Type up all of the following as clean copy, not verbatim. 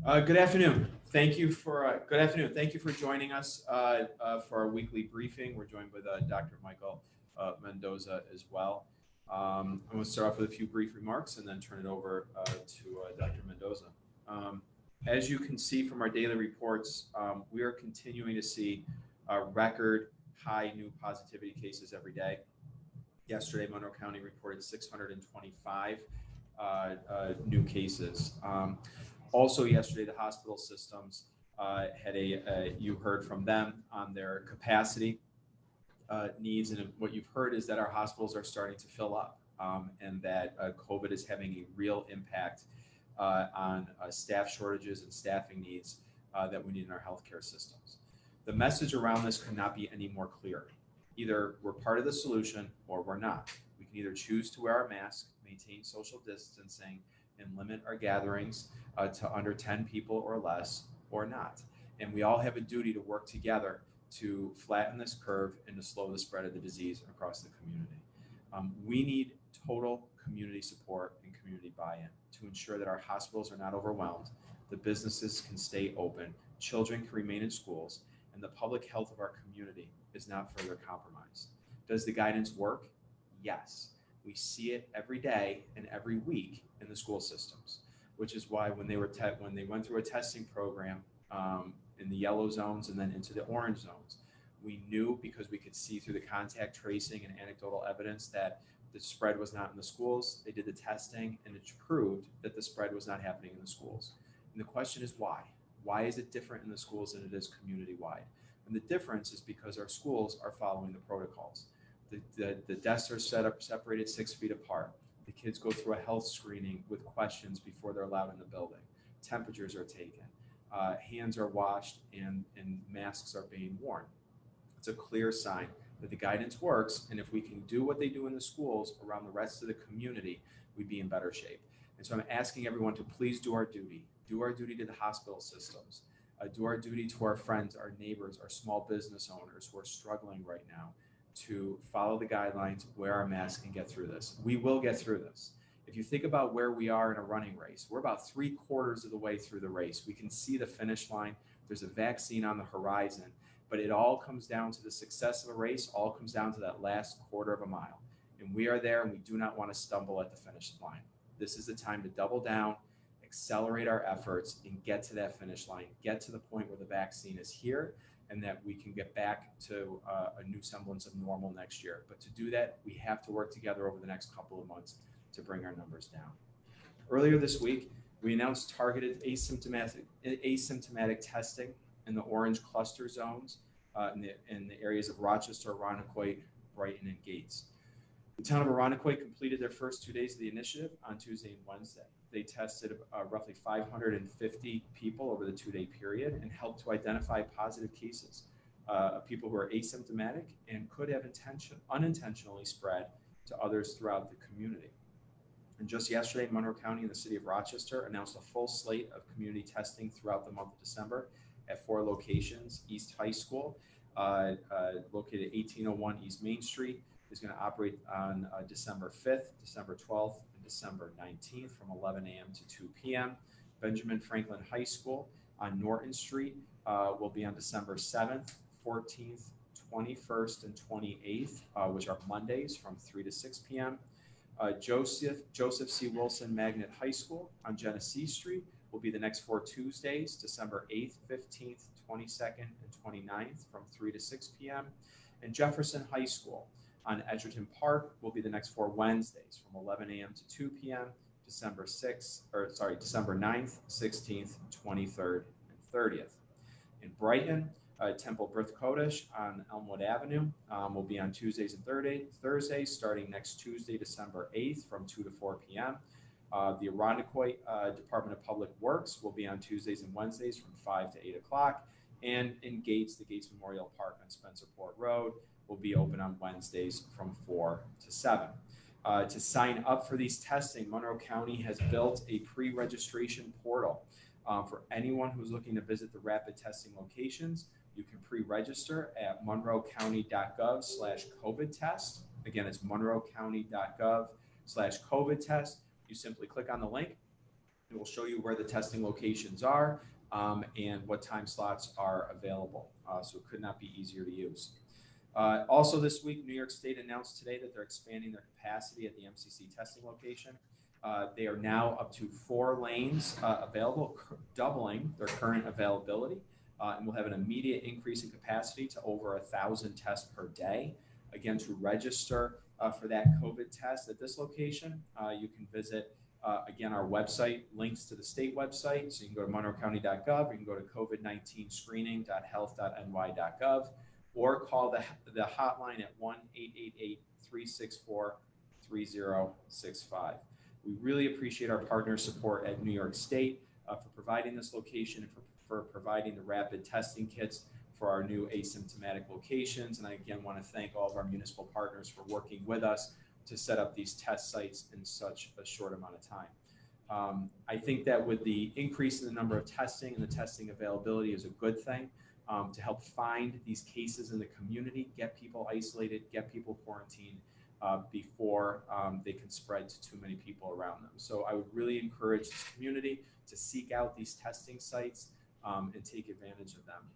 Good afternoon. Thank you for joining us for our weekly briefing. We're joined with Dr. Michael Mendoza as well. I'm going to start off with a few brief remarks and then turn it over to Dr. Mendoza. As you can see from our daily reports, we are continuing to see record high new positivity cases every day. Yesterday, Monroe County reported 625 new cases. Also yesterday, the hospital systems had you heard from them on their capacity needs, and what you've heard is that our hospitals are starting to fill up, and that COVID is having a real impact on staff shortages and staffing needs that we need in our healthcare systems. The message around this could not be any more clear. Either we're part of the solution or we're not. We can either choose to wear our mask, maintain social distancing, and limit our gatherings to under 10 people or less, or not. And we all have a duty to work together to flatten this curve and to slow the spread of the disease across the community. We need total community support and community buy-in to ensure that our hospitals are not overwhelmed, the businesses can stay open, children can remain in schools, and the public health of our community is not further compromised. Does the guidance work? Yes. We see it every day and every week in the school systems, which is why when they went through a testing program in the yellow zones and then into the orange zones, we knew, because we could see through the contact tracing and anecdotal evidence, that the spread was not in the schools. They did the testing and it proved that the spread was not happening in the schools. And the question is why? Why is it different in the schools than it is community-wide? And the difference is because our schools are following the protocols. The desks are separated 6 feet apart. The kids go through a health screening with questions before they're allowed in the building. Temperatures are taken, hands are washed, and masks are being worn. It's a clear sign that the guidance works, and if we can do what they do in the schools around the rest of the community, we'd be in better shape. And so I'm asking everyone to please do our duty to the hospital systems, do our duty to our friends, our neighbors, our small business owners who are struggling right now, to follow the guidelines, wear our mask, and get through this. We will get through this. If you think about where we are in a running race, we're about 3/4 of the way through the race. We can see the finish line. There's a vaccine on the horizon, but it all comes down to the success of a race, all comes down to that last quarter of a mile. And we are there, and we do not want to stumble at the finish line. This is the time to double down, accelerate our efforts, and get to that finish line, get to the point where the vaccine is here, and that we can get back to a new semblance of normal next year. But to do that, we have to work together over the next couple of months to bring our numbers down. Earlier this week, we announced targeted asymptomatic testing in the orange cluster zones in the areas of Rochester, Arundecoit, Brighton, and Gates. The town of Arundecoit completed their first 2 days of the initiative on Tuesday and Wednesday. They tested roughly 550 people over the 2-day period and helped to identify positive cases of people who are asymptomatic and could have unintentionally spread to others throughout the community. And just yesterday, Monroe County and the city of Rochester announced a full slate of community testing throughout the month of December at 4 locations. East High School, located at 1801 East Main Street, is going to operate on December 5th, December 12th, and December 19th from 11 a.m. to 2 p.m. Benjamin Franklin High School on Norton Street will be on December 7th, 14th, 21st, and 28th, which are Mondays from 3 to 6 p.m. Joseph C. Wilson Magnet High School on Genesee Street will be the next 4 Tuesdays, December 8th, 15th, 22nd, and 29th from 3 to 6 p.m. And Jefferson High School on Edgerton Park will be the next 4 Wednesdays from 11 a.m. to 2 p.m. December 9th, 16th, 23rd, and 30th. In Brighton, Temple Brith Kodesh on Elmwood Avenue will be on Tuesdays and Thursdays, starting next Tuesday, December 8th from 2 to 4 p.m. The Arundecoit Department of Public Works will be on Tuesdays and Wednesdays from 5 to 8 o'clock. And in Gates, the Gates Memorial Park on Spencerport Road will be open on Wednesdays from 4 to 7. To sign up for these testing, Monroe County has built a pre-registration portal for anyone who's looking to visit the rapid testing locations. You can pre-register at monroecounty.gov/COVID test. Again, it's monroecounty.gov/COVID test. You simply click on the link. It will show you where the testing locations are and what time slots are available. So it could not be easier to use. Also this week, New York State announced today that they're expanding their capacity at the MCC testing location. They are now up to 4 lanes available, doubling their current availability, and will have an immediate increase in capacity to over 1,000 tests per day. Again, to register for that COVID test at this location, you can visit again, our website, links to the state website. So you can go to monroecounty.gov, you can go to covid19screening.health.ny.gov, or call the hotline at 1-888-364-3065. We really appreciate our partner support at New York State for providing this location and for providing the rapid testing kits for our new asymptomatic locations. And I again want to thank all of our municipal partners for working with us to set up these test sites in such a short amount of time. I think that with the increase in the number of testing and the testing availability is a good thing to help find these cases in the community, get people isolated, get people quarantined before they can spread to too many people around them. So I would really encourage this community to seek out these testing sites and take advantage of them.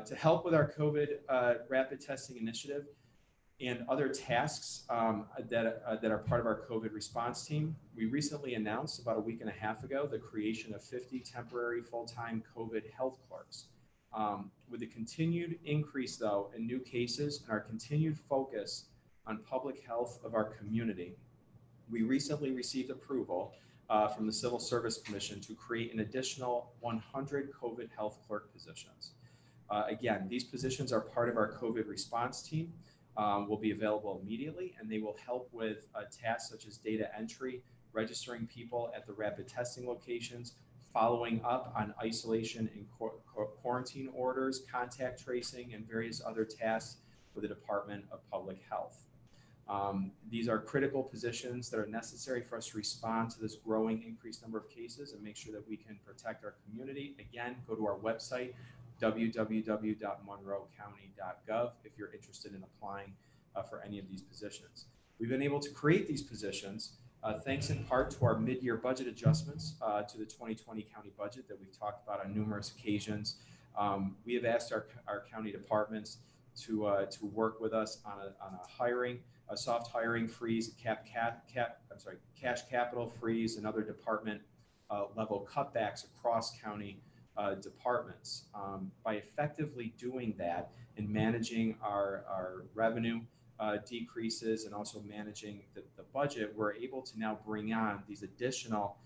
To help with our COVID rapid testing initiative, and other tasks that are part of our COVID response team, we recently announced about a week and a half ago the creation of 50 temporary full-time COVID health clerks. With the continued increase, though, in new cases and our continued focus on public health of our community, we recently received approval from the Civil Service Commission to create an additional 100 COVID health clerk positions. Again, these positions are part of our COVID response team. Will be available immediately, and they will help with tasks such as data entry, registering people at the rapid testing locations, following up on isolation and quarantine orders, contact tracing, and various other tasks for the Department of Public Health. These are critical positions that are necessary for us to respond to this growing increased number of cases and make sure that we can protect our community. Again, go to our website, www.monroecounty.gov, if you're interested in applying for any of these positions. We've been able to create these positions thanks in part to our mid-year budget adjustments to the 2020 county budget that we've talked about on numerous occasions. We have asked our county departments to work with us on a soft hiring freeze, cash capital freeze, and other department level cutbacks across county departments. By effectively doing that and managing our revenue decreases and also managing the budget, we're able to now bring on these additional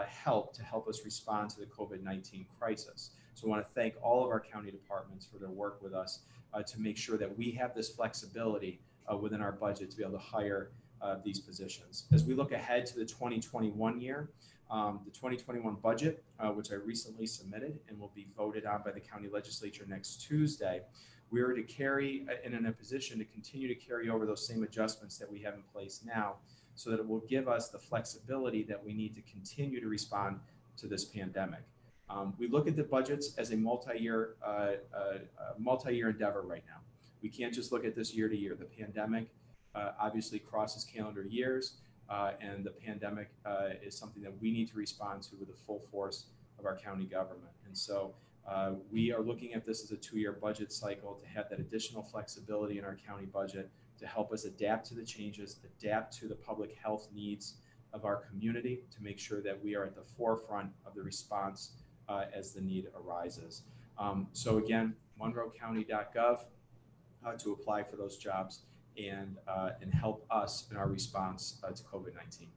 help to help us respond to the COVID-19 crisis. So I want to thank all of our county departments for their work with us to make sure that we have this flexibility within our budget to be able to hire these positions. As we look ahead to the 2021 year, the 2021 budget, which I recently submitted and will be voted on by the county legislature next Tuesday, we are in a position to continue to carry over those same adjustments that we have in place now, so that it will give us the flexibility that we need to continue to respond to this pandemic. We look at the budgets as a multi-year endeavor right now. We can't just look at this year to year. The pandemic obviously crosses calendar years. And the pandemic is something that we need to respond to with the full force of our county government. And so we are looking at this as a 2-year budget cycle to have that additional flexibility in our county budget to help us adapt to the changes, adapt to the public health needs of our community, to make sure that we are at the forefront of the response as the need arises. So again, monroecounty.gov to apply for those jobs and help us in our response to COVID-19.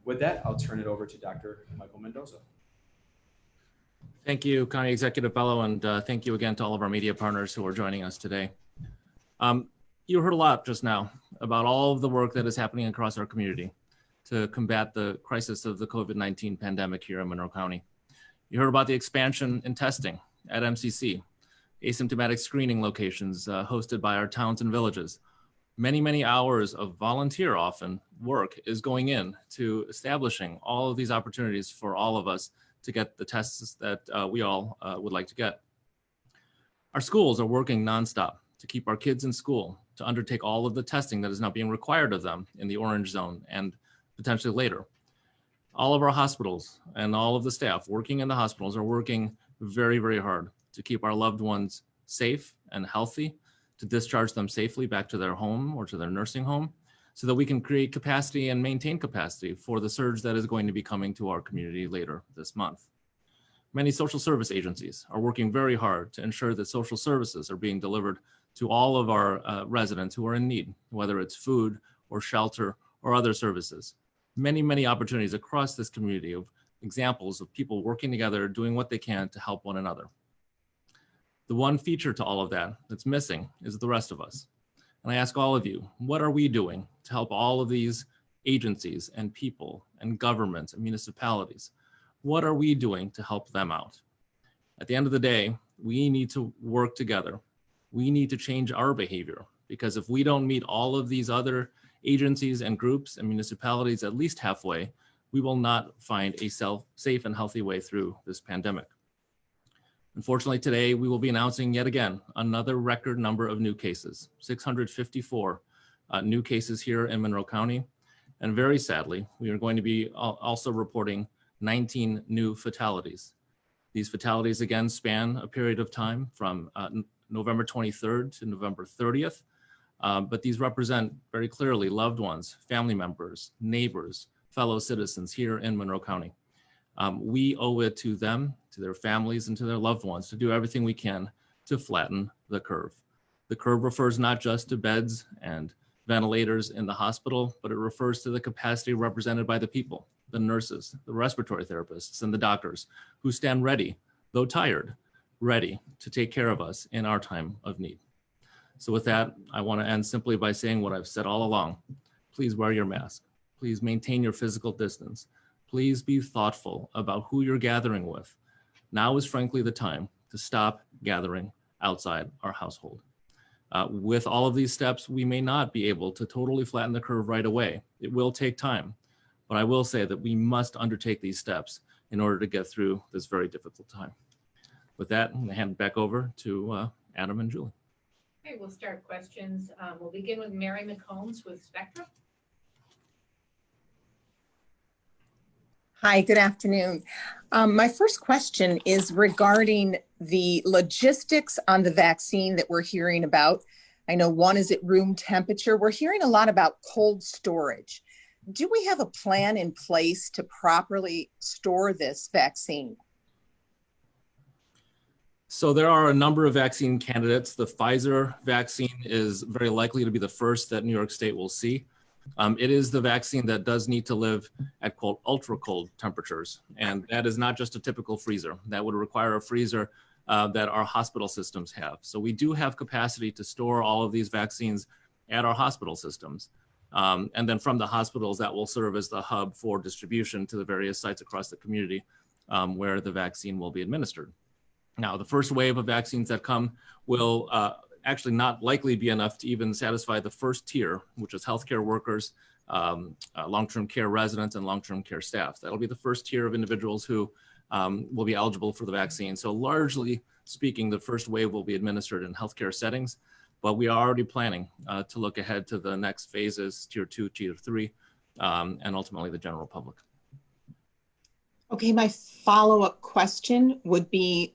With that, I'll turn it over to Dr. Michael Mendoza. Thank you, County Executive Bello, and thank you again to all of our media partners who are joining us today. You heard a lot just now about all of the work that is happening across our community to combat the crisis of the COVID-19 pandemic here in Monroe County. You heard about the expansion in testing at MCC, asymptomatic screening locations hosted by our towns and villages. Many, many hours of volunteer often work is going in to establishing all of these opportunities for all of us to get the tests that we all would like to get. Our schools are working nonstop to keep our kids in school, to undertake all of the testing that is now being required of them in the orange zone and potentially later. All of our hospitals and all of the staff working in the hospitals are working very, very hard to keep our loved ones safe and healthy, to discharge them safely back to their home or to their nursing home, so that we can create capacity and maintain capacity for the surge that is going to be coming to our community later this month. Many social service agencies are working very hard to ensure that social services are being delivered to all of our residents who are in need, whether it's food or shelter or other services. Many, many opportunities across this community of examples of people working together, doing what they can to help one another. The one feature to all of that that's missing is the rest of us. And I ask all of you, what are we doing to help all of these agencies and people and governments and municipalities? What are we doing to help them out? At the end of the day, we need to work together. We need to change our behavior, because if we don't meet all of these other agencies and groups and municipalities at least halfway, we will not find a safe and healthy way through this pandemic. Unfortunately, today we will be announcing yet again another record number of new cases, 654 new cases here in Monroe County. And very sadly, we are going to be also reporting 19 new fatalities. These fatalities again span a period of time from November 23rd to November 30th. But these represent very clearly loved ones, family members, neighbors, fellow citizens here in Monroe County. We owe it to them, to their families, and to their loved ones to do everything we can to flatten the curve. The curve refers not just to beds and ventilators in the hospital, but it refers to the capacity represented by the people, the nurses, the respiratory therapists, and the doctors who stand ready, though tired, ready to take care of us in our time of need. So with that, I want to end simply by saying what I've said all along. Please wear your mask. Please maintain your physical distance. Please be thoughtful about who you're gathering with. Now is frankly the time to stop gathering outside our household. With all of these steps, we may not be able to totally flatten the curve right away. It will take time, but I will say that we must undertake these steps in order to get through this very difficult time. With that, I'm going to hand it back over to Adam and Julie. Okay, we'll start questions. We'll begin with Mary McCombs with Spectrum. Hi, good afternoon. My first question is regarding the logistics on the vaccine that we're hearing about. I know one is at room temperature. We're hearing a lot about cold storage. Do we have a plan in place to properly store this vaccine? So there are a number of vaccine candidates. The Pfizer vaccine is very likely to be the first that New York State will see. It is the vaccine that does need to live at, quote, ultra cold temperatures. And that is not just a typical freezer. That would require a freezer that our hospital systems have. So we do have capacity to store all of these vaccines at our hospital systems. And then from the hospitals, that will serve as the hub for distribution to the various sites across the community where the vaccine will be administered. Now, the first wave of vaccines that come will actually not likely be enough to even satisfy the first tier, which is healthcare workers, long-term care residents, and long-term care staff. That'll be the first tier of individuals who will be eligible for the vaccine. So largely speaking, the first wave will be administered in healthcare settings, but we are already planning to look ahead to the next phases, tier 2, tier 3, and ultimately the general public. Okay, my follow-up question would be,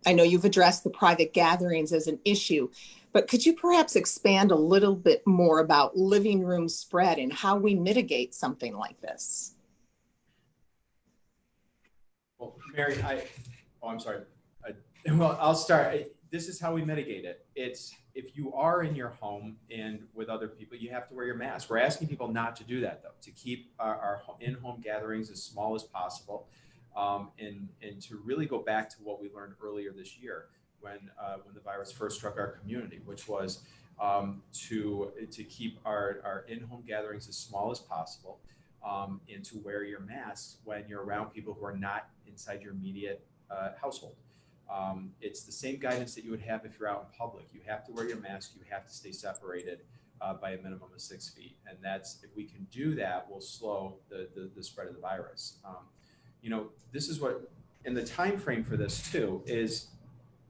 I know you've addressed the private gatherings as an issue, but could you perhaps expand a little bit more about living room spread and how we mitigate something like this? Well, Mary, I'm sorry. Well, I'll start. This is how we mitigate it. It's if you are in your home and with other people, you have to wear your mask. We're asking people not to do that, though, to keep our in-home gatherings as small as possible, and to really go back to what we learned earlier this year when the virus first struck our community, which was to keep our in-home gatherings as small as possible, and to wear your masks when you're around people who are not inside your immediate household. It's the same guidance that you would have if you're out in public. You have to wear your mask. You have to stay separated by a minimum of 6 feet. And that's, if we can do that, we'll slow the spread of the virus. You know, this is what, and the time frame for this too is,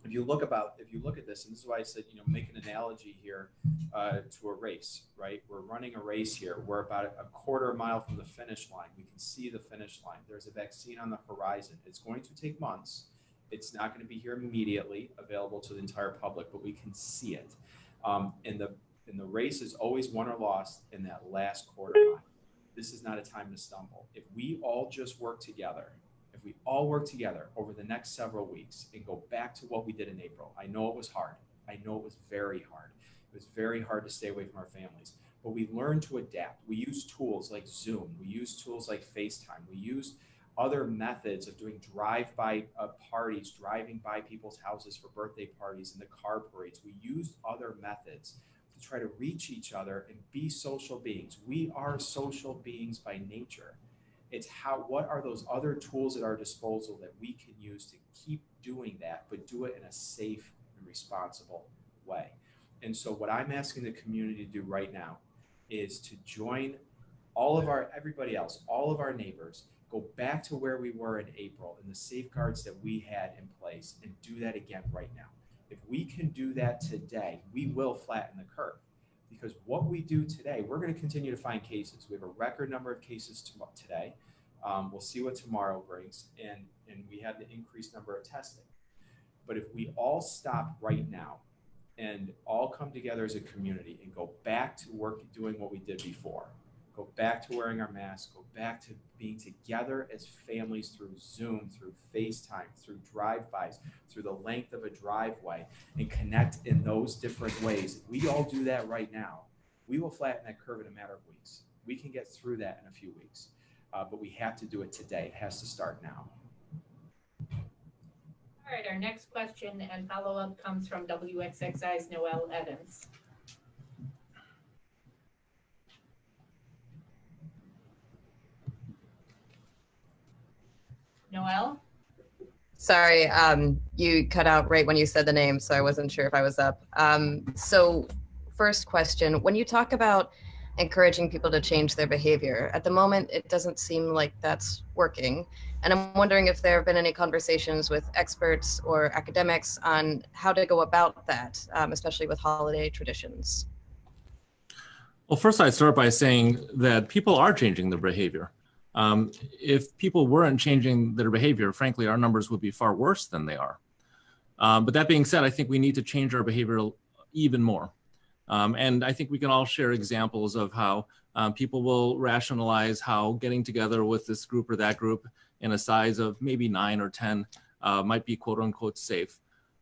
if you look at this, and this is why I said, make an analogy here to a race, right? We're running a race here. We're about a quarter mile from the finish line. We can see the finish line. There's a vaccine on the horizon. It's going to take months. It's not going to be here immediately available to the entire public, but we can see it. And the race is always won or lost in that last quarter mile. This is not a time to stumble. If we all just work together, if we all work together over the next several weeks and go back to what we did in April, I know it was hard. I know it was very hard. It was very hard to stay away from our families, but we learned to adapt. We used tools like Zoom. We used tools like FaceTime. We used other methods of doing drive-by parties, driving by people's houses for birthday parties and the car parades. We used other methods to try to reach each other and be social beings. We are social beings by nature. It's what are those other tools at our disposal that we can use to keep doing that, but do it in a safe and responsible way. And so what I'm asking the community to do right now is to join everybody else, all of our neighbors, go back to where we were in April and the safeguards that we had in place and do that again right now. If we can do that today, we will flatten the curve. Because what we do today, we're going to continue to find cases. We have a record number of cases today. We'll see what tomorrow brings, and we have the increased number of testing. But if we all stop right now and all come together as a community and go back to doing what we did before, go back to wearing our masks, go back to being together as families through Zoom, through FaceTime, through drive-bys, through the length of a driveway, and connect in those different ways. If we all do that right now, we will flatten that curve in a matter of weeks. We can get through that in a few weeks, but we have to do it today. It has to start now. All right, our next question and follow-up comes from WXXI's Noel Evans. Noel? Sorry, you cut out right when you said the name, so I wasn't sure if I was up. So first question, when you talk about encouraging people to change their behavior, at the moment, it doesn't seem like that's working. And I'm wondering if there have been any conversations with experts or academics on how to go about that, especially with holiday traditions. Well, first I'd start by saying that people are changing their behavior. If people weren't changing their behavior, frankly, our numbers would be far worse than they are. But that being said, I think we need to change our behavior even more. And I think we can all share examples of how people will rationalize how getting together with this group or that group in a size of maybe 9 or 10 might be quote unquote safe.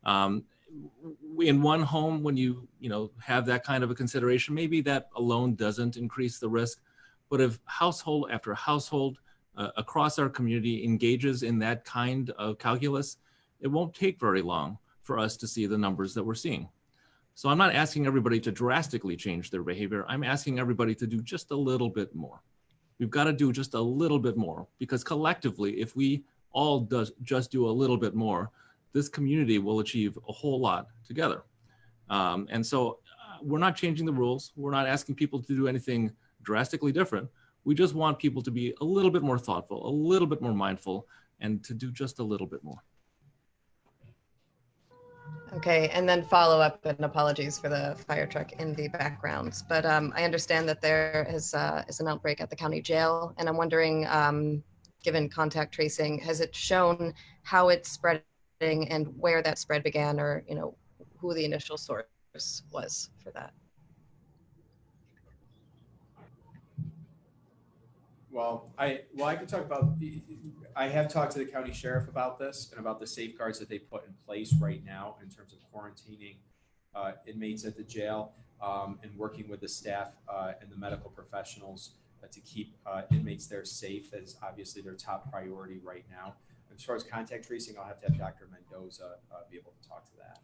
In one home, when you have that kind of a consideration, maybe that alone doesn't increase the risk. But if household after household across our community engages in that kind of calculus, it won't take very long for us to see the numbers that we're seeing. So I'm not asking everybody to drastically change their behavior. I'm asking everybody to do just a little bit more. We've got to do just a little bit more, because collectively, if we all just do a little bit more, this community will achieve a whole lot together. And so we're not changing the rules. We're not asking people to do anything drastically different. We just want people to be a little bit more thoughtful, a little bit more mindful, and to do just a little bit more. Okay, and then follow up, and apologies for the fire truck in the background, but I understand that there is an outbreak at the county jail, and I'm wondering, given contact tracing, has it shown how it's spreading and where that spread began, or who the initial source was for that? Well, I can talk about, I have talked to the county sheriff about this and about the safeguards that they put in place right now in terms of quarantining inmates at the jail and working with the staff and the medical professionals to keep inmates there safe. That is obviously their top priority right now. As far as contact tracing, I'll have to have Dr. Mendoza be able to talk to that.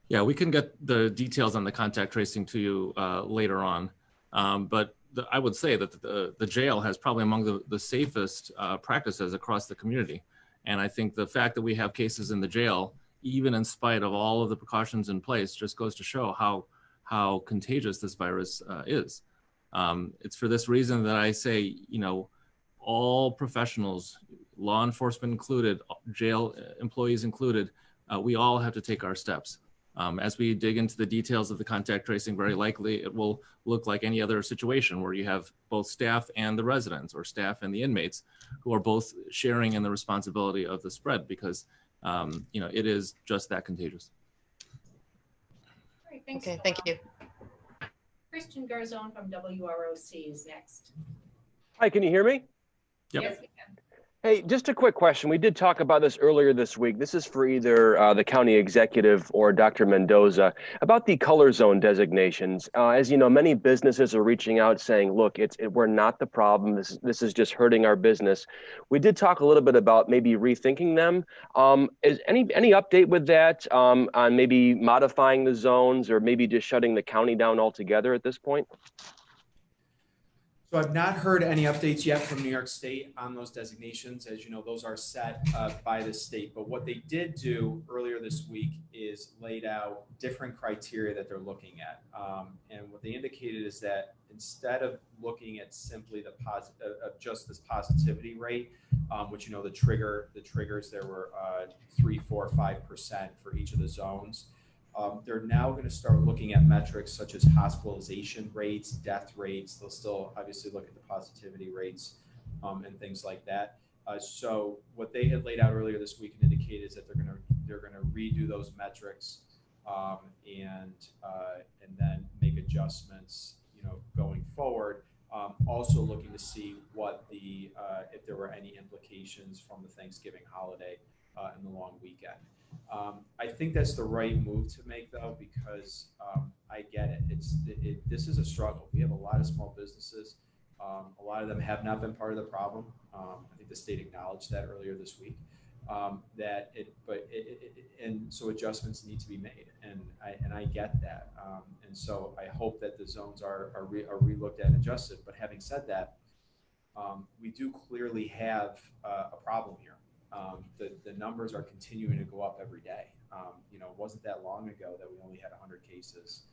Yeah, we can get the details on the contact tracing to you later on. But I would say that the jail has probably among the safest practices across the community. And I think the fact that we have cases in the jail, even in spite of all of the precautions in place, just goes to show how contagious this virus is. It's for this reason that I say, all professionals, law enforcement included, jail employees included, we all have to take our steps. As we dig into the details of the contact tracing, very likely it will look like any other situation where you have both staff and the residents, or staff and the inmates, who are both sharing in the responsibility of the spread, because it is just that contagious. All right, thanks. Okay, thank you. Christian Garzone from WROC is next. Hi, can you hear me? Yep. Yes, we can. Hey, just a quick question. We did talk about this earlier this week. This is for either the county executive or Dr. Mendoza about the color zone designations. As you know, many businesses are reaching out saying, look, we're not the problem. This is just hurting our business. We did talk a little bit about maybe rethinking them. Is any update with that on maybe modifying the zones, or maybe just shutting the county down altogether at this point? So I've not heard any updates yet from New York State on those designations. As you know, those are set by the state. But what they did do earlier this week is laid out different criteria that they're looking at. And what they indicated is that instead of looking at simply just this positivity rate, which the triggers there were 3, 4, 5% for each of the zones. They're now going to start looking at metrics such as hospitalization rates, death rates. They'll still obviously look at the positivity rates and things like that. So what they had laid out earlier this week and indicated is that they're going to redo those metrics and then make adjustments, going forward. Also looking to see what if there were any implications from the Thanksgiving holiday and the long weekend. I think that's the right move to make, though, because I get it. This is a struggle. We have a lot of small businesses. A lot of them have not been part of the problem. I think the state acknowledged that earlier this week. And so adjustments need to be made, and I get that. And so I hope that the zones are relooked at and adjusted. But having said that, we do clearly have a problem here. The numbers are continuing to go up every day. It wasn't that long ago that we only had 100 cases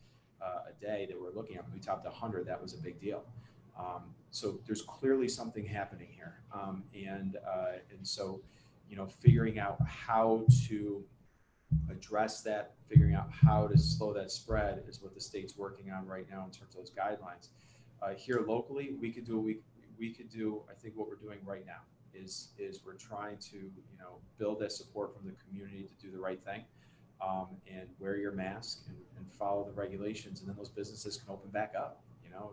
a day that we're looking at. When we topped 100, that was a big deal. So there's clearly something happening here. And so, figuring out how to address that, figuring out how to slow that spread is what the state's working on right now in terms of those guidelines. Here locally, we could do I think what we're doing right now is we're trying to build that support from the community to do the right thing, and wear your mask and follow the regulations, and then those businesses can open back up.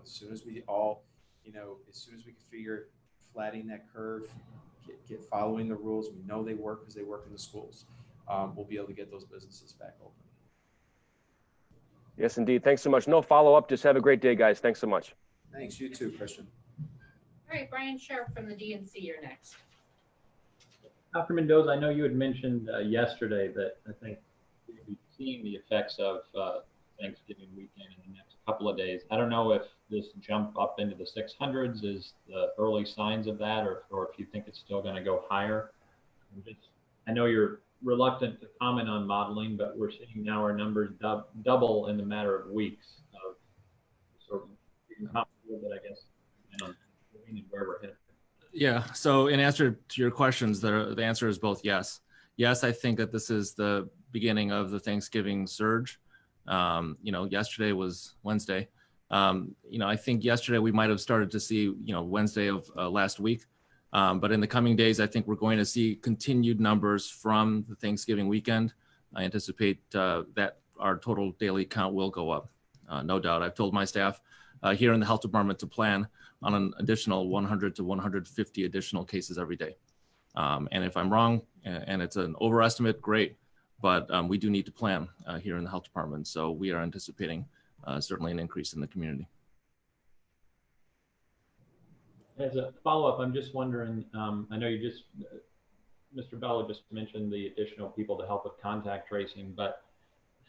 As soon as we can figure flattening that curve, get following the rules, we know they work because they work in the schools. We'll be able to get those businesses back open. Yes, indeed. Thanks so much. No follow-up. Just have a great day, guys. Thanks so much. Thanks. You too, Christian. All right, Brian Sharp from the DNC, you're next. Dr. Mendoza, I know you had mentioned yesterday that I think we'll be seeing the effects of Thanksgiving weekend in the next couple of days. I don't know if this jump up into the 600s is the early signs of that, or if you think it's still going to go higher. I know you're reluctant to comment on modeling, but we're seeing now our numbers double in the matter of weeks. So you can comment a little bit, I guess, and where we're headed. Yeah. So in answer to your questions, the answer is both yes. Yes, I think that this is the beginning of the Thanksgiving surge. Yesterday was Wednesday. I think yesterday we might have started to see, Wednesday of last week. But in the coming days, I think we're going to see continued numbers from the Thanksgiving weekend. I anticipate that our total daily count will go up. No doubt. I've told my staff here in the health department to plan on an additional 100 to 150 additional cases every day. And if I'm wrong and it's an overestimate, great. But we do need to plan here in the health department. So we are anticipating certainly an increase in the community. As a follow-up, I'm just wondering, I know Mr. Bello just mentioned the additional people to help with contact tracing, but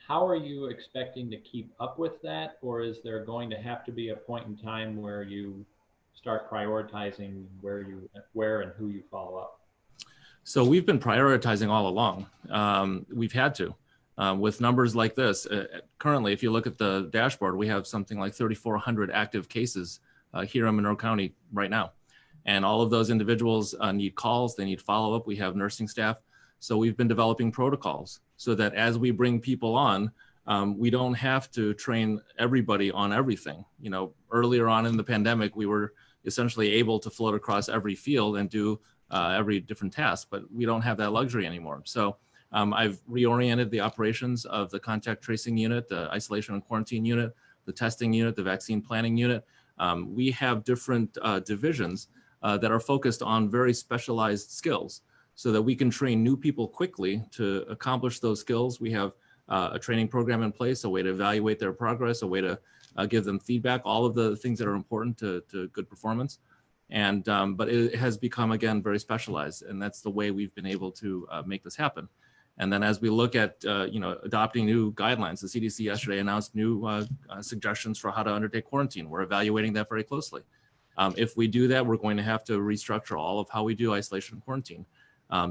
how are you expecting to keep up with that? Or is there going to have to be a point in time where you start prioritizing where and who you follow up? So we've been prioritizing all along. We've had to. With numbers like this, currently, if you look at the dashboard, we have something like 3,400 active cases here in Monroe County right now. And all of those individuals need calls, they need follow-up. We have nursing staff. So we've been developing protocols so that as we bring people on, we don't have to train everybody on everything. You know, earlier on in the pandemic, we were essentially able to float across every field and do every different task, but we don't have that luxury anymore. So I've reoriented the operations of the contact tracing unit, the isolation and quarantine unit, the testing unit, the vaccine planning unit. We have different divisions that are focused on very specialized skills so that we can train new people quickly to accomplish those skills. We have a training program in place, a way to evaluate their progress, a way to give them feedback, all of the things that are important to good performance. And but it has become, again, very specialized, and that's the way we've been able to make this happen. And then as we look at adopting new guidelines, the CDC yesterday announced new suggestions for how to undertake quarantine. We're evaluating that very closely. If we do that, we're going to have to restructure all of how we do isolation and quarantine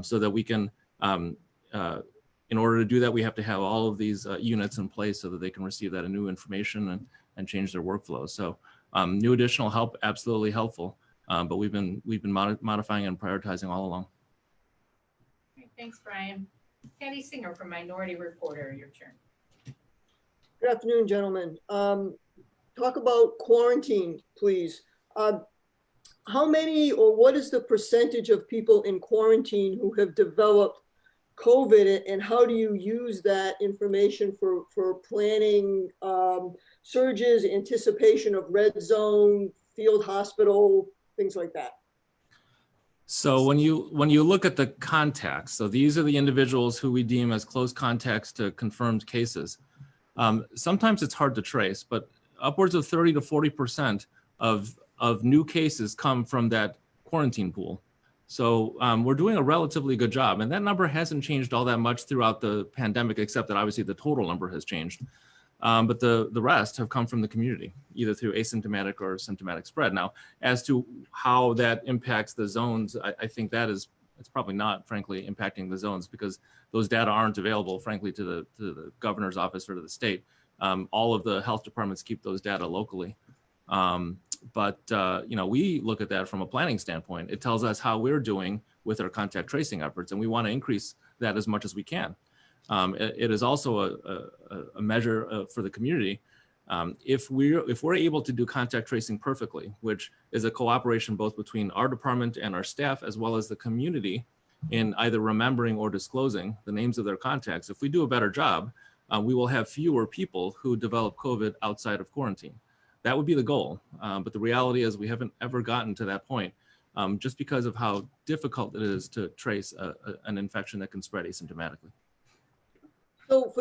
so that we can, in order to do that, we have to have all of these units in place so that they can receive that new information and change their workflows. So new additional help, absolutely helpful, but we've been modifying and prioritizing all along. Great, thanks, Brian. Patti Singer from Minority Reporter, your turn. Good afternoon, gentlemen. Talk about quarantine, please. How many or what is the percentage of people in quarantine who have developed COVID, and how do you use that information for planning surges, anticipation of red zone, field hospital, things like that? So when you look at the contacts, so these are the individuals who we deem as close contacts to confirmed cases. Sometimes it's hard to trace, but upwards of 30 to 40% of new cases come from that quarantine pool. So we're doing a relatively good job, and that number hasn't changed all that much throughout the pandemic, except that obviously the total number has changed. But the rest have come from the community, either through asymptomatic or symptomatic spread. Now, as to how that impacts the zones, I think it's probably not, frankly, impacting the zones because those data aren't available, frankly, to the governor's office or to the state. All of the health departments keep those data locally. But we look at that from a planning standpoint. It tells us how we're doing with our contact tracing efforts, and we want to increase that as much as we can. It is also a measure for the community. If we're able to do contact tracing perfectly, which is a cooperation both between our department and our staff, as well as the community in either remembering or disclosing the names of their contacts, if we do a better job, we will have fewer people who develop COVID outside of quarantine. That would be the goal. But the reality is we haven't ever gotten to that point just because of how difficult it is to trace an infection that can spread asymptomatically. So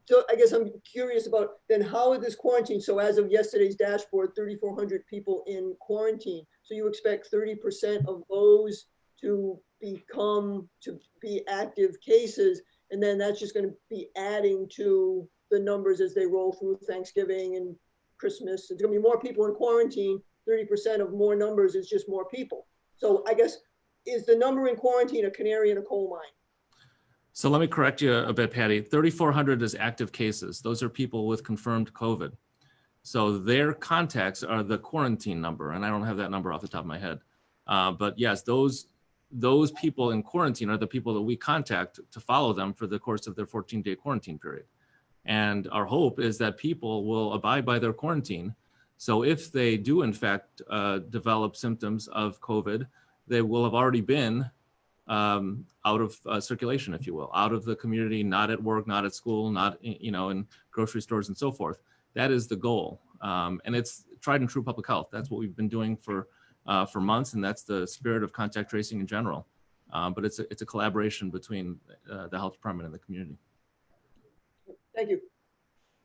so I guess I'm curious about then how is this quarantine? So as of yesterday's dashboard, 3,400 people in quarantine. So you expect 30% of those to be active cases, and then that's just going to be adding to the numbers as they roll through Thanksgiving and Christmas. It's going to be more people in quarantine. 30% of more numbers is just more people. So I guess, is the number in quarantine a canary in a coal mine? So let me correct you a bit, Patty. 3,400 is active cases. Those are people with confirmed COVID. So their contacts are the quarantine number, and I don't have that number off the top of my head. But yes, those people in quarantine are the people that we contact to follow them for the course of their 14-day quarantine period. And our hope is that people will abide by their quarantine. So if they do, in fact, develop symptoms of COVID, they will have already been out of circulation, if you will, out of the community, not at work, not at school, not in grocery stores and so forth. That is the goal, and it's tried and true public health. That's what we've been doing for months, and that's the spirit of contact tracing in general. But it's a collaboration between the health department and the community. Thank you.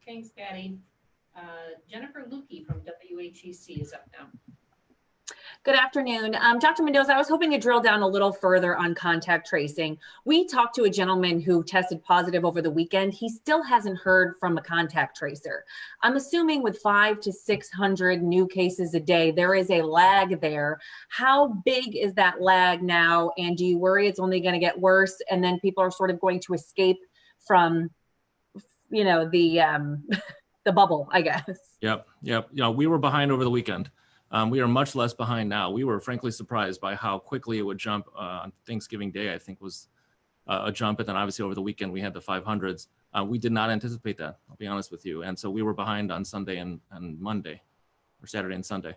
Thanks, Patty. Jennifer Lukey from WHEC is up now. Good afternoon. Dr. Mendoza, I was hoping to drill down a little further on contact tracing. We talked to a gentleman who tested positive over the weekend. He still hasn't heard from a contact tracer. I'm assuming with 500 to 600 new cases a day, there is a lag there. How big is that lag now? And do you worry it's only going to get worse and then people are sort of going to escape from, the bubble, I guess? Yep. We were behind over the weekend. We are much less behind now. We were frankly surprised by how quickly it would jump on Thanksgiving Day, I think was a jump. And then obviously over the weekend, we had the 500s. We did not anticipate that, I'll be honest with you. And so we were behind on Sunday and Monday, or Saturday and Sunday.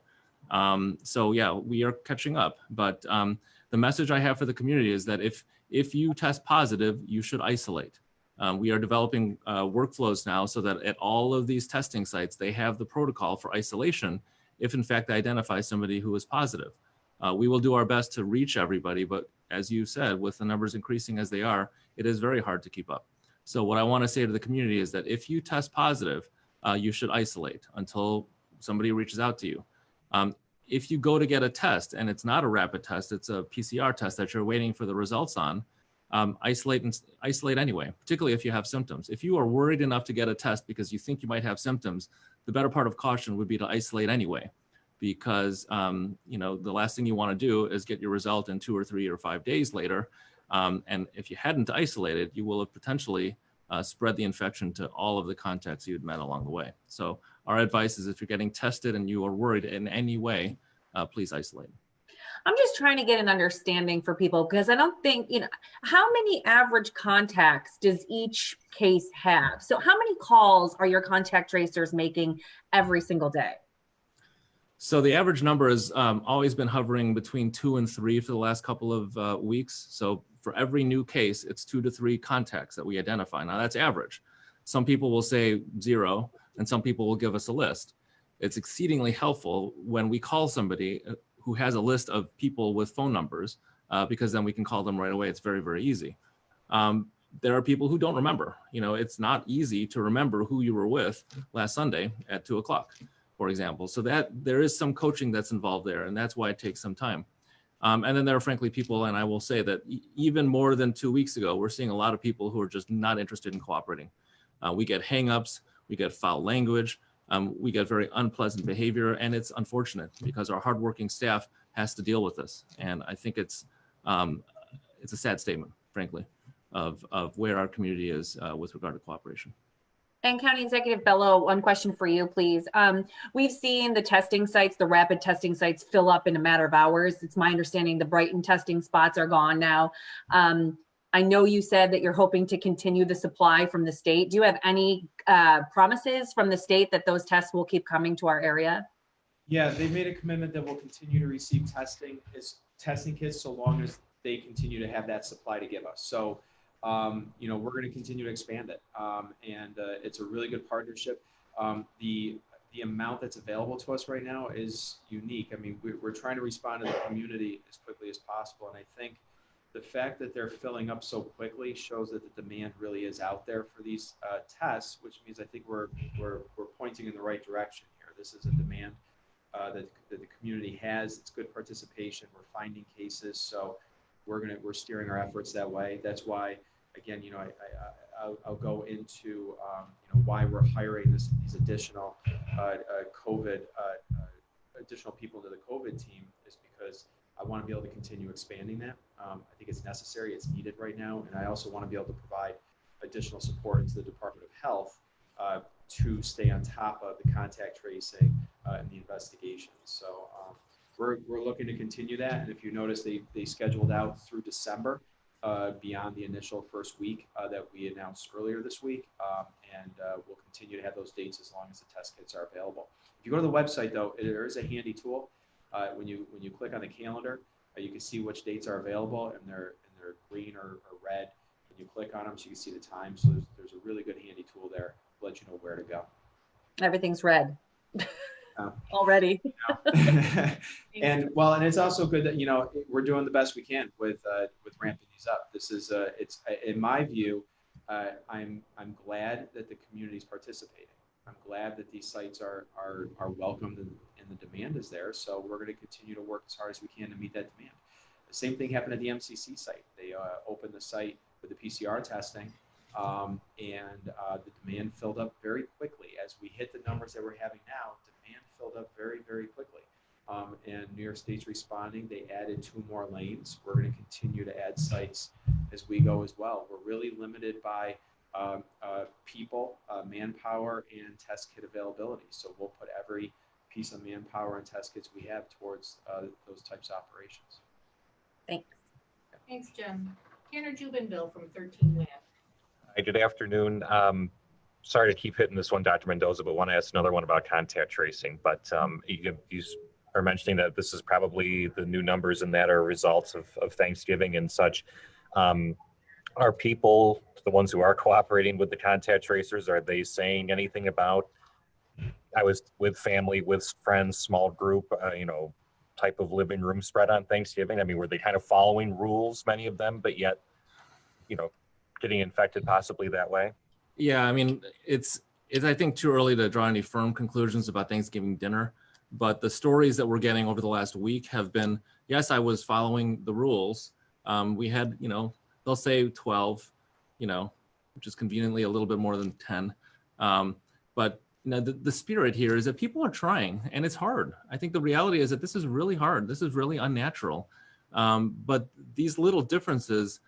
So yeah, we are catching up. But the message I have for the community is that if you test positive, you should isolate. We are developing workflows now so that at all of these testing sites, they have the protocol for isolation if in fact they identify somebody who is positive. We will do our best to reach everybody, but as you said, with the numbers increasing as they are, it is very hard to keep up. So what I want to say to the community is that if you test positive, you should isolate until somebody reaches out to you. If you go to get a test and it's not a rapid test, it's a PCR test that you're waiting for the results on, isolate anyway, particularly if you have symptoms. If you are worried enough to get a test because you think you might have symptoms, the better part of caution would be to isolate anyway, because you know, the last thing you want to do is get your result in 2 or 3 or 5 days later. And if you hadn't isolated, you will have potentially spread the infection to all of the contacts you had met along the way. So our advice is if you're getting tested and you are worried in any way, please isolate. I'm just trying to get an understanding for people, because I don't think, you know, how many average contacts does each case have? So how many calls are your contact tracers making every single day? So the average number has always been hovering between 2 and 3 for the last couple of weeks. So for every new case, it's 2 to 3 contacts that we identify. Now that's average. Some people will say 0, and some people will give us a list. It's exceedingly helpful when we call somebody who has a list of people with phone numbers, because then we can call them right away. It's very, very easy. There are people who don't remember. You know, it's not easy to remember who you were with last Sunday at 2 o'clock, for example. So that there is some coaching that's involved there, and that's why it takes some time. And then there are frankly people, and I will say that even more than 2 weeks ago, we're seeing a lot of people who are just not interested in cooperating. We get hangups, we get foul language, we get very unpleasant behavior, and it's unfortunate because our hardworking staff has to deal with this. And I think it's a sad statement, frankly, of where our community is with regard to cooperation. And County Executive Bello, one question for you, please. We've seen the testing sites, the rapid testing sites fill up in a matter of hours. It's my understanding the Brighton testing spots are gone now. I know you said that you're hoping to continue the supply from the state. Do you have any promises from the state that those tests will keep coming to our area? Yeah, they've made a commitment that we'll continue to receive testing kits so long as they continue to have that supply to give us. So, you know, we're going to continue to expand it, and it's a really good partnership. The amount that's available to us right now is unique. I mean, we're trying to respond to the community as quickly as possible, and I think the fact that they're filling up so quickly shows that the demand really is out there for these tests, which means I think we're pointing in the right direction here. This is a demand that the community has. It's good participation. We're finding cases, so we're steering our efforts that way. That's why, again, you know, I'll go into you know, why we're hiring these additional additional people to the COVID team is because I want to be able to continue expanding that. I think it's necessary, it's needed right now, and I also want to be able to provide additional support to the Department of Health to stay on top of the contact tracing and the investigations. So we're looking to continue that, and if you notice, they scheduled out through December beyond the initial first week that we announced earlier this week, and we'll continue to have those dates as long as the test kits are available. If you go to the website, though, there is a handy tool. When you click on the calendar, you can see which dates are available, and they're green or red. And you click on them so you can see the time. So there's a really good handy tool there to let you know where to go. Everything's red already. And well, and it's also good that, you know, we're doing the best we can with ramping these up. This is it's in my view, I'm glad that the community is participating. I'm glad that these sites are welcomed and the demand is there. So we're going to continue to work as hard as we can to meet that demand. The same thing happened at the MCC site. They opened the site with the PCR testing, and the demand filled up very quickly. As we hit the numbers that we're having now, demand filled up very, very quickly. And New York State's responding. They added 2 more lanes. We're going to continue to add sites as we go as well. We're really limited by people, manpower, and test kit availability. So we'll put every piece of manpower and test kits we have towards those types of operations. Thanks. Thanks, Jim. Tanner Jubinville from 13 Win. Hi, good afternoon. Sorry to keep hitting this one, Dr. Mendoza, but want to ask another one about contact tracing. But you are mentioning that this is probably the new numbers and that are results of Thanksgiving and such. Are people, the ones who are cooperating with the contact tracers, are they saying anything about, I was with family, with friends, small group, type of living room spread on Thanksgiving? I mean, were they kind of following rules, many of them, but yet, getting infected possibly that way? Yeah, I mean, it's I think too early to draw any firm conclusions about Thanksgiving dinner, but the stories that we're getting over the last week have been, yes, I was following the rules. We had, they'll say 12, which is conveniently a little bit more than 10. But the spirit here is that people are trying, and it's hard. I think the reality is that this is really hard. This is really unnatural. But these little differences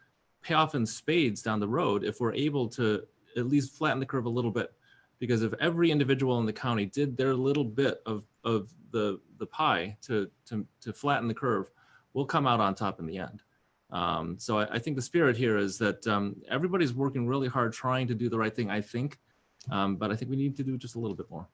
pay off in spades down the road if we're able to at least flatten the curve a little bit. Because if every individual in the county did their little bit of the pie to flatten the curve, we'll come out on top in the end. So I think the spirit here is that everybody's working really hard trying to do the right thing, I think. But I think we need to do just a little bit more.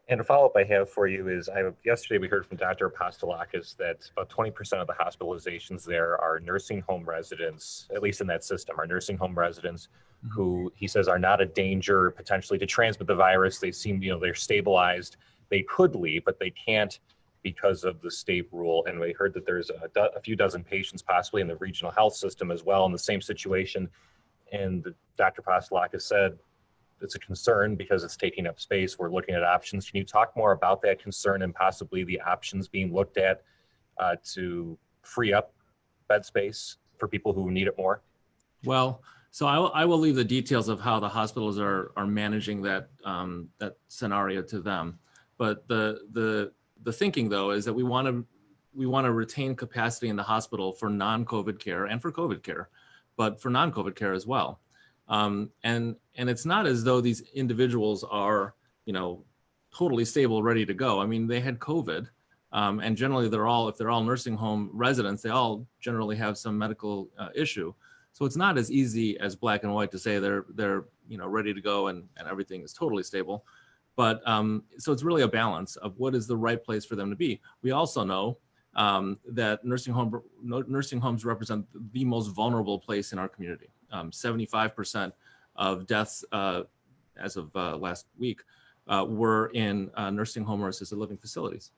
And a follow-up I have for you is, yesterday we heard from Dr. Apostolakis that about 20% of the hospitalizations there are nursing home residents, at least in that system, are nursing home residents who he says are not a danger potentially to transmit the virus. They seem, they're stabilized. They could leave, but they can't because of the state rule. And we heard that there's a few dozen patients possibly in the regional health system as well in the same situation. And Dr. Apostolakis said, it's a concern because it's taking up space. We're looking at options. Can you talk more about that concern and possibly the options being looked at to free up bed space for people who need it more? Well, so I will leave the details of how the hospitals are managing that scenario to them. But the thinking though is that we want to retain capacity in the hospital for non-COVID care and for COVID care, but for non-COVID care as well. And it's not as though these individuals are, totally stable, ready to go. I mean, they had COVID, and generally if they're all nursing home residents, they all generally have some medical issue. So it's not as easy as black and white to say they're ready to go and everything is totally stable. But so it's really a balance of what is the right place for them to be. We also know that nursing homes represent the most vulnerable place in our community. 75% of deaths as of last week were in nursing home or assisted living facilities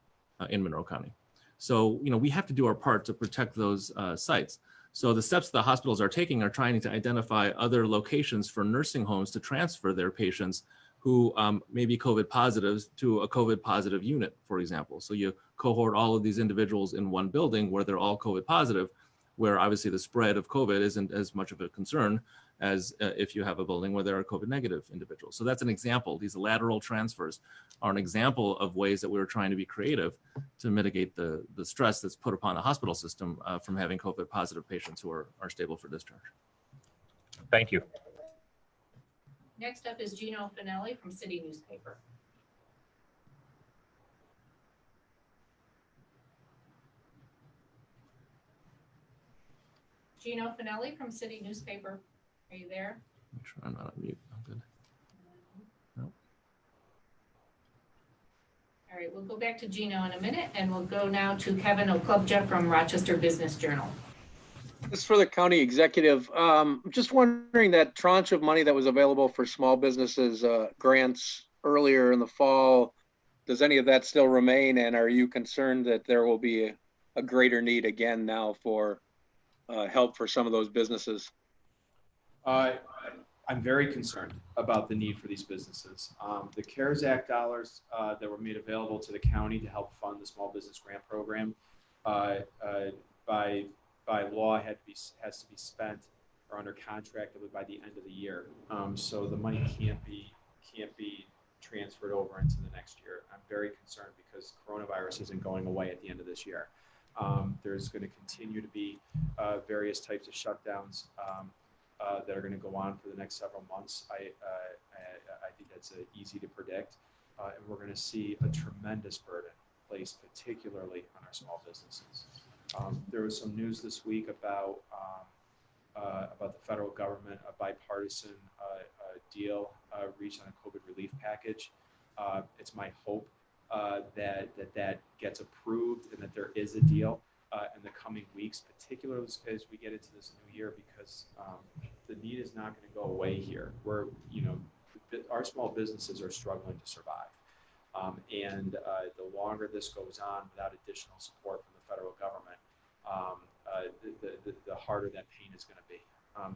in Monroe County. So, we have to do our part to protect those sites. So the steps the hospitals are taking are trying to identify other locations for nursing homes to transfer their patients who may be COVID positives to a COVID positive unit, for example. So you cohort all of these individuals in one building where they're all COVID positive, where obviously the spread of COVID isn't as much of a concern as if you have a building where there are COVID negative individuals. So that's an example. These lateral transfers are an example of ways that we're trying to be creative to mitigate the stress that's put upon the hospital system from having COVID positive patients who are stable for discharge. Thank you. Next up is Gino Finelli from City Newspaper. Gino Finelli from City Newspaper. Are you there? Make sure I'm not on mute. I'm good. No. All right, we'll go back to Gino in a minute, and we'll go now to Kevin Oklubja from Rochester Business Journal. This is for the county executive. Just wondering, that tranche of money that was available for small businesses grants earlier in the fall, does any of that still remain? And are you concerned that there will be a greater need again now for help for some of those businesses? I'm very concerned about the need for these businesses. The CARES Act dollars that were made available to the county to help fund the small business grant program by law has to be spent or under contract by the end of the year. So the money can't be transferred over into the next year. I'm very concerned because coronavirus isn't going away at the end of this year. There's going to continue to be various types of shutdowns that are going to go on for the next several months. I think that's easy to predict, and we're going to see a tremendous burden placed particularly on our small businesses. There was some news this week about the federal government, a bipartisan deal reached on a COVID relief package. It's my hope that gets approved and that there is a deal in the coming weeks, particularly as we get into this new year, because the need is not going to go away here. Our small businesses are struggling to survive. And the longer this goes on without additional support from the federal government, the harder that pain is going to be.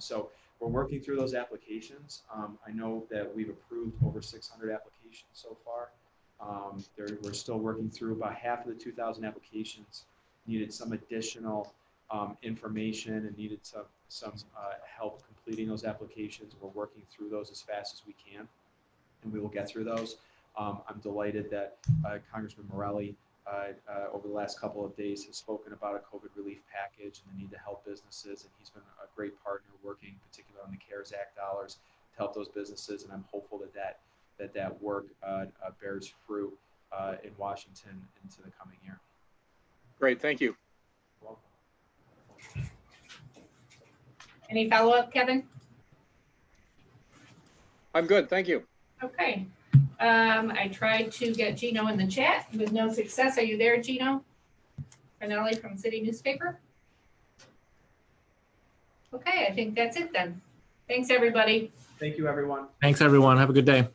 So we're working through those applications. I know that we've approved over 600 applications so far. We're still working through about half of the 2,000 applications needed some additional information and needed some help completing those applications. We're working through those as fast as we can, and we will get through those. I'm delighted that Congressman Morelli over the last couple of days has spoken about a COVID relief package and the need to help businesses, and he's been a great partner working particularly on the CARES Act dollars to help those businesses, and I'm hopeful that work bears fruit in Washington into the coming year. Great, thank you. Well, Any follow-up, Kevin? I'm good, thank you. Okay. I tried to get Gino in the chat with no success. Are you there, Gino? Finelli from City Newspaper? Okay, I think that's it then. Thanks, everybody. thank you, everyone. Thanks, everyone. Have a good day.